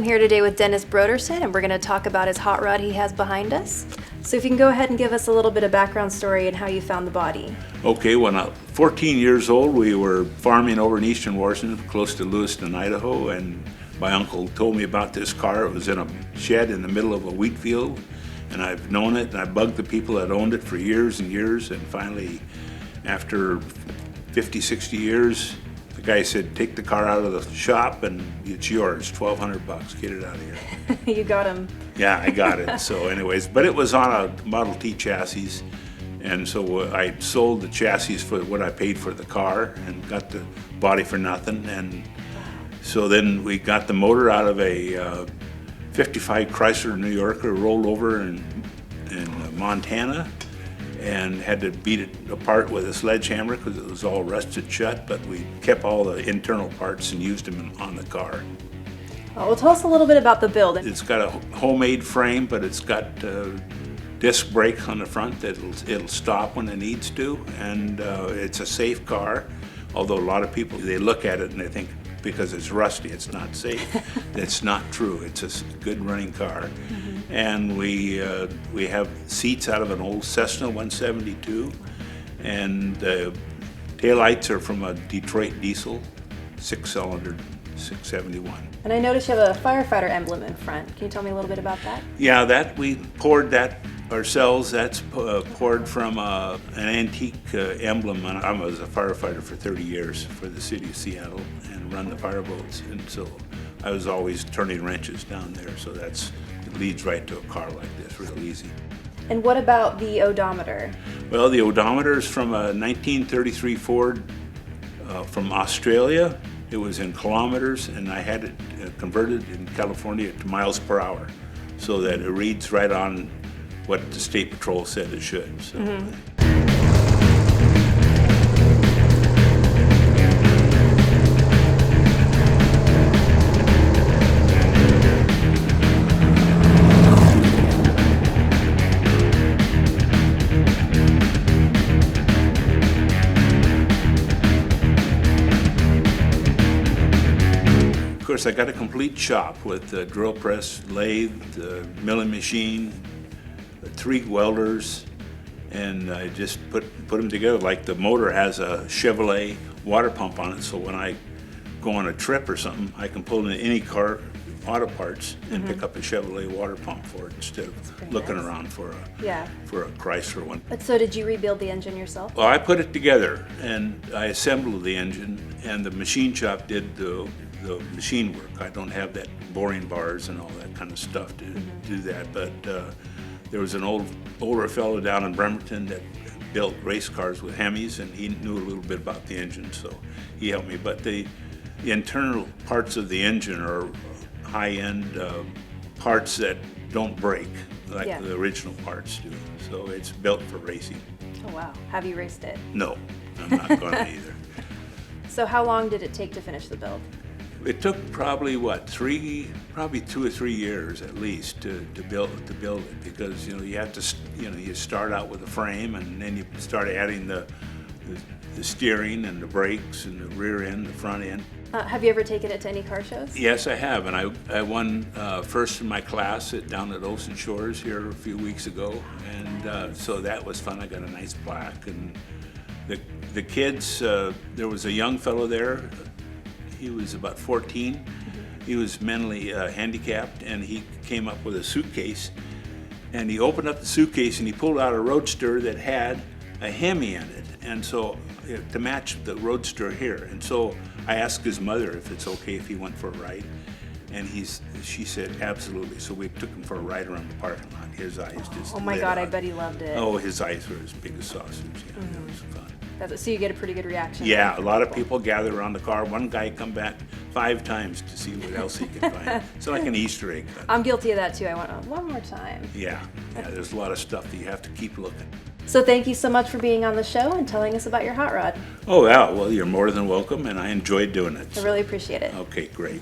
here today with Dennis Broderson, and we're going to talk about his hot rod he has behind us. So if you can go ahead and give us a little bit of background story and how you found the body. Okay, when I was 14 years old, we were farming over in eastern Washington, close to Lewiston, Idaho, and my uncle told me about this car. It was in a shed in the middle of a wheat field, and I've known it, and I bugged the people that owned it for years and years, and finally, after 50, 60 years, the guy said, take the car out of the shop and it's yours, $1,200, get it out of here. You got him. Yeah, I got it. So anyways, but it was on a Model T chassis, and so I sold the chassis for what I paid for the car and got the body for nothing. And so then we got the motor out of a 55 Chrysler New Yorker, rolled over in Montana, and had to beat it apart with a sledgehammer because it was all rusted shut, but we kept all the internal parts and used them on the car. Well, tell us a little bit about the build. It's got a homemade frame, but it's got disc brakes on the front that it'll stop when it needs to, and it's a safe car, although a lot of people, they look at it and they think because it's rusty, it's not safe. That's not true. It's a good running car. Mm-hmm. And we have seats out of an old Cessna 172, and the taillights are from a Detroit diesel, 6-cylinder, 671. And I noticed you have a firefighter emblem in front. Can you tell me a little bit about that? Yeah, that we poured that ourselves. That's poured from an antique emblem. I was a firefighter for 30 years for the city of Seattle and run the fireboats, and so I was always turning wrenches down there. So it leads right to a car like this, real easy. And what about the odometer? Well, the odometer is from a 1933 Ford from Australia. It was in kilometers, and I had it converted in California to miles per hour, so that it reads right on what the State Patrol said it should. So. Mm-hmm. Of course, I got a complete shop with a drill press, lathe, milling machine, 3 welders, and I just put them together. Like the motor has a Chevrolet water pump on it, so when I go on a trip or something, I can pull in any car auto parts and pick up a Chevrolet water pump for it instead of looking around for a Chrysler one. But so did you rebuild the engine yourself? Well, I put it together and I assembled the engine, and the machine shop did the machine work. I don't have that boring bars and all that kind of stuff to do that, but there was an older fellow down in Bremerton that built race cars with Hemis, and he knew a little bit about the engine, so he helped me. But the internal parts of the engine are high-end parts that don't break like the original parts do. So it's built for racing. Oh wow. Have you raced it? No, I'm not going to either. So how long did it take to finish the build? It took probably 2 or 3 years at least to build it, because you have to you start out with a frame, and then you start adding the steering and the brakes and the rear end, the front end. Have you ever taken it to any car shows? Yes, I have, and I won first in my class down at Ocean Shores here a few weeks ago, and so that was fun. I got a nice plaque, and the kids. There was a young fellow there. He was about 14. He was mentally handicapped, and he came up with a suitcase, and he opened up the suitcase and he pulled out a Roadster that had a Hemi in it, and so to match the Roadster here. And so I asked his mother if it's okay if he went for a ride, and she said absolutely. So we took him for a ride around the parking lot. His eyes just oh my God, I bet he loved it. Oh, his eyes were as big as sausage. Yeah, that was fun. So you get a pretty good reaction. Yeah, a lot of people gather around the car. One guy come back 5 times to see what else he can find. It's like an Easter egg. I'm guilty of that too. I want one more time. Yeah, there's a lot of stuff that you have to keep looking. So thank you so much for being on the show and telling us about your hot rod. Oh yeah, well, you're more than welcome, and I enjoyed doing it. I really appreciate it. Okay, great.